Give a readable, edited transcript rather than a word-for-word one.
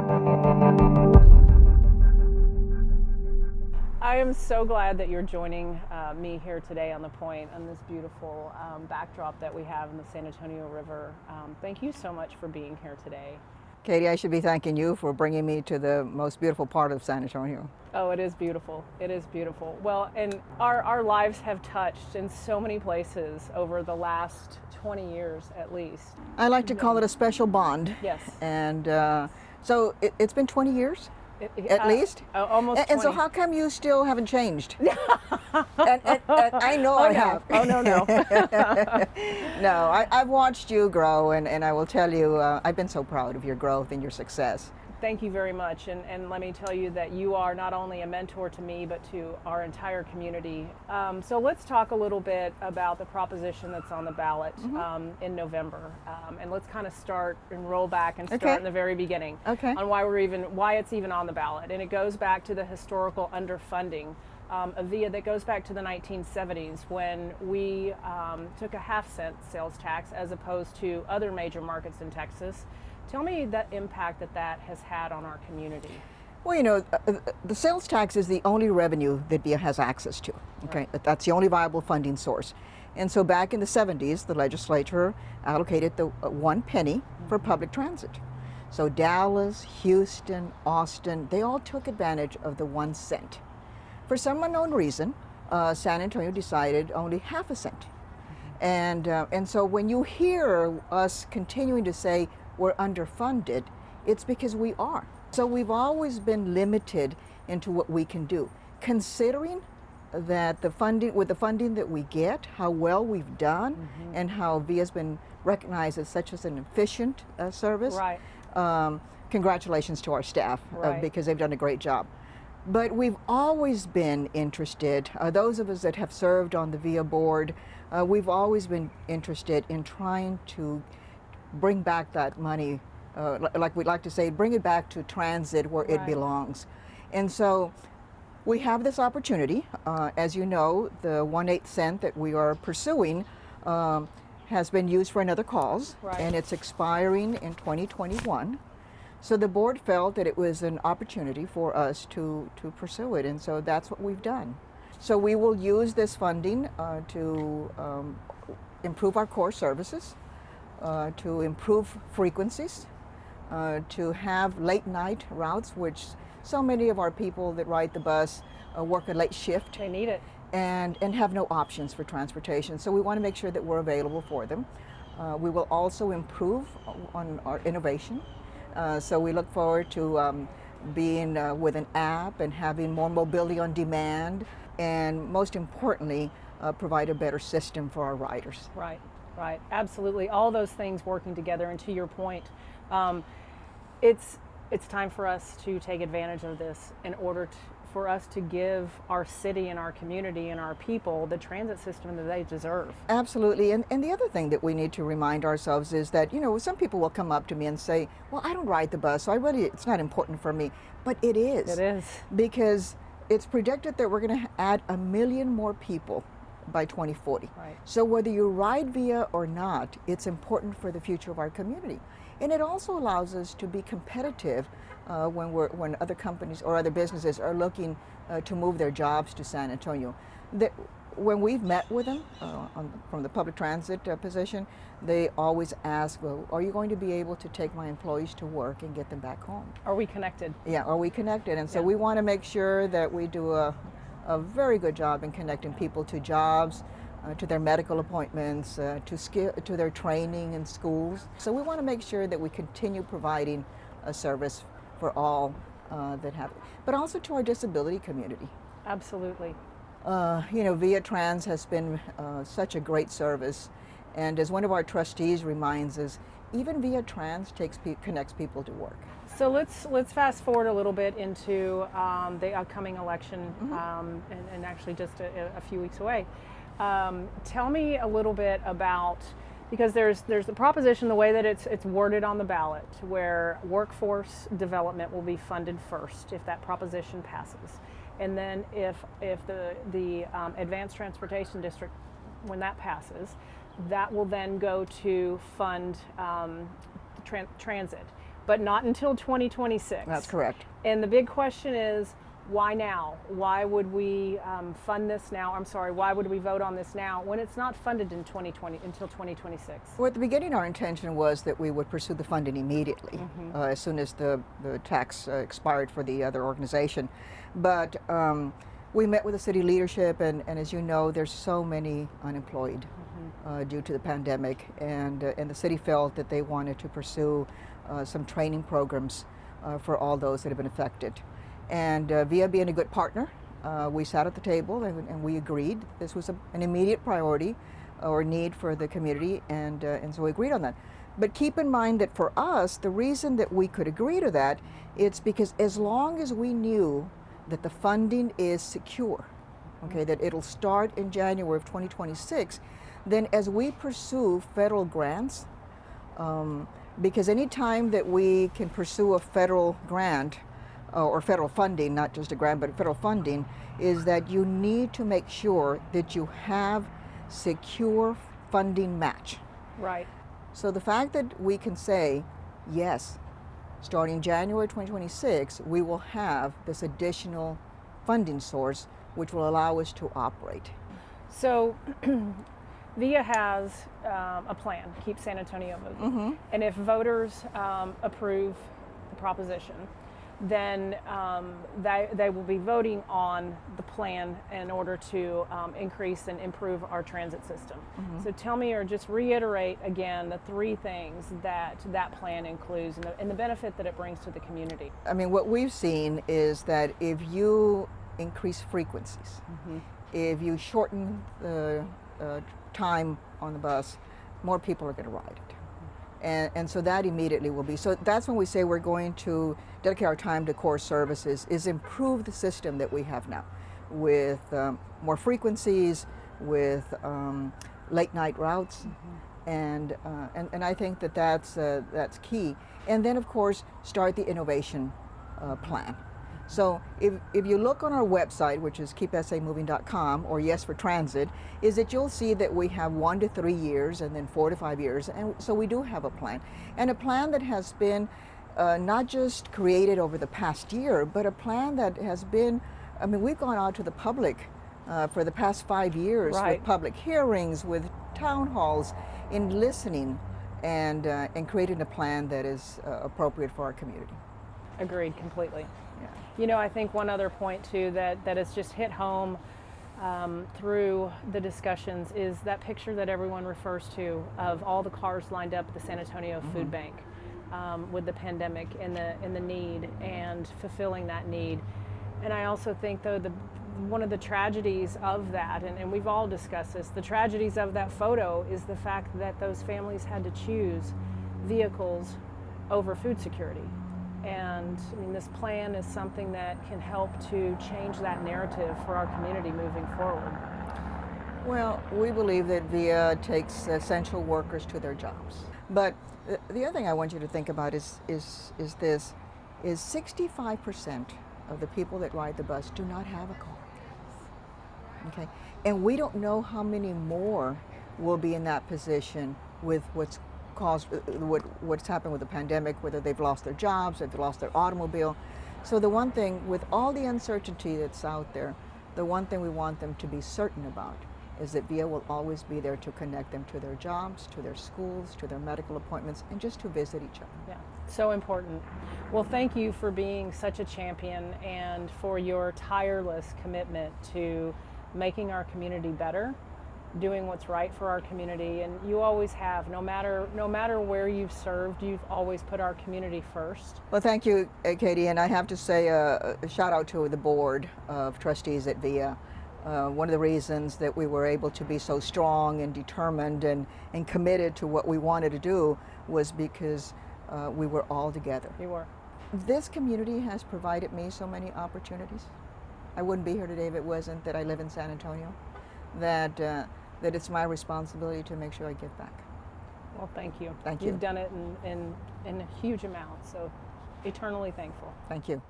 I am so glad that you're joining me here today on the Point on this beautiful backdrop that we have in the San Antonio River. Thank you so much for being here today. Katie, I should be thanking you for bringing me to the most beautiful part of San Antonio. Oh, it is beautiful. It is beautiful. Well, and our lives have touched in so many places over the last 20 years at least. I like to call it a special bond. Yes. And so it's been 20 years? At least? Almost 20. And so how come you still haven't changed? and I know I have. Oh, no. No, I've watched you grow, and I will tell you, I've been so proud of your growth and your success. Thank you very much, and let me tell you that you are not only a mentor to me, but to our entire community. So let's talk a little bit about the proposition that's on the ballot in November, and let's kind of start and roll back and start in the very beginning on why it's even on the ballot. And it goes back to the historical underfunding of VIA that goes back to the 1970s when we took a half-cent sales tax as opposed to other major markets in Texas. Tell me the impact that has had on our community. Well, you know, the sales tax is the only revenue that VIA has access to. Okay, Right. That's the only viable funding source. And so back in the 70s, the legislature allocated the 1 penny for public transit. So Dallas, Houston, Austin, they all took advantage of the 1 cent. For some unknown reason, San Antonio decided only half a cent. And so when you hear us continuing to say we're underfunded, it's because we are. So we've always been limited into what we can do. Considering that the funding that we get, how well we've done, and how VIA's been recognized as such as an efficient service. Right. Congratulations to our staff because they've done a great job. But we've always been interested, those of us that have served on the VIA board, we've always been interested in trying to bring back that money, like we'd like to say, bring it back to transit where it belongs. And so we have this opportunity. As you know, the 1/8 cent that we are pursuing has been used for another cause, and it's expiring in 2021. So the board felt that it was an opportunity for us to pursue it, and so that's what we've done. So we will use this funding to improve our core services, to improve frequencies, to have late night routes, which so many of our people that ride the bus work a late shift. They need it. And have no options for transportation. So we want to make sure that we're available for them. We will also improve on our innovation. So we look forward to being with an app and having more mobility on demand, and most importantly, provide a better system for our riders. Right, absolutely. All those things working together, and to your point, it's time for us to take advantage of this in order for us to give our city and our community and our people the transit system that they deserve. Absolutely, and the other thing that we need to remind ourselves is that, you know, some people will come up to me and say, well, I don't ride the bus, so it's not important for me. But it is. It is. Because it's predicted that we're going to add 1 million more people by 2040. Right. So whether you ride VIA or not, it's important for the future of our community. And it also allows us to be competitive when other companies or other businesses are looking to move their jobs to San Antonio. When we've met with them from the public transit position, they always ask, well, are you going to be able to take my employees to work and get them back home? Are we connected? Yeah, are we connected? And so we want to make sure that we do a very good job in connecting people to jobs, to their medical appointments, to their training in schools. So we want to make sure that we continue providing a service for all that have, but also to our disability community. Absolutely. You know, VIA Trans has been such a great service, and as one of our trustees reminds us, even VIA Trans connects people to work. So let's fast forward a little bit into the upcoming election, and actually just a few weeks away. Tell me a little bit about, because there's the proposition, the way that it's worded on the ballot, where workforce development will be funded first if that proposition passes, and then if the Advanced Transportation District, when that passes, that will then go to fund transit. but not until 2026. That's correct. And the big question is, why now? Why would we fund this now? I'm sorry, why would we vote on this now when it's not funded in 2020 until 2026? Well, at the beginning, our intention was that we would pursue the funding immediately, as soon as the tax expired for the other organization. But we met with the city leadership, and as you know, there's so many unemployed due to the pandemic, and the city felt that they wanted to pursue some training programs for all those that have been affected. And VIA being a good partner, we sat at the table and we agreed this was an immediate priority or need for the community, and so we agreed on that. But keep in mind that for us, the reason that we could agree to that, it's because as long as we knew that the funding is secure, okay, that it'll start in January of 2026, then as we pursue federal grants, because any time that we can pursue a federal grant, or federal funding, not just a grant, but federal funding, is that you need to make sure that you have secure funding match. Right. So the fact that we can say, yes, starting January 2026, we will have this additional funding source which will allow us to operate. So VIA has a plan, Keep San Antonio Moving. And if voters approve the proposition, then they will be voting on the plan in order to increase and improve our transit system. So tell me, or just reiterate again, the three things that plan includes and the benefit that it brings to the community. I mean, what we've seen is that if you increase frequencies, if you shorten the time on the bus, more people are going to ride it. And so that immediately will be, so that's when we say we're going to dedicate our time to core services, is improve the system that we have now with more frequencies, with late night routes, and I think that that's key. And then of course start the innovation plan. So if you look on our website, which is keepsamoving.com, or Yes for Transit, is that you'll see that we have 1 to 3 years and then 4 to 5 years. And so we do have a plan. And a plan that has been not just created over the past year, but a plan that has been, I mean, we've gone out to the public for the past 5 years with public hearings, with town halls, in listening and creating a plan that is appropriate for our community. Agreed, completely. You know, I think one other point too that has just hit home through the discussions is that picture that everyone refers to of all the cars lined up at the San Antonio Food Bank with the pandemic and the need and fulfilling that need. And I also think though one of the tragedies of that, and we've all discussed this, the tragedies of that photo is the fact that those families had to choose vehicles over food security. And I mean, this plan is something that can help to change that narrative for our community moving forward. Well, we believe that VIA takes essential workers to their jobs. But the other thing I want you to think about is 65% of the people that ride the bus do not have a car. Okay, and we don't know how many more will be in that position with what's happened with the pandemic, whether they've lost their jobs, if they've lost their automobile. So the one thing, with all the uncertainty that's out there, the one thing we want them to be certain about is that VIA will always be there to connect them to their jobs, to their schools, to their medical appointments, and just to visit each other. Yeah, so important. Well, thank you for being such a champion and for your tireless commitment to making our community better, doing what's right for our community, and you always have. No matter where you've served, you've always put our community first. Well, thank you, Katie, and I have to say a shout out to the board of trustees at VIA. One of the reasons that we were able to be so strong and determined and committed to what we wanted to do was because we were all together. You were. This community has provided me so many opportunities. I wouldn't be here today if it wasn't that I live in San Antonio, that it's my responsibility to make sure I give back. Well, thank you. Thank you. You've done it in a huge amount, so eternally thankful. Thank you.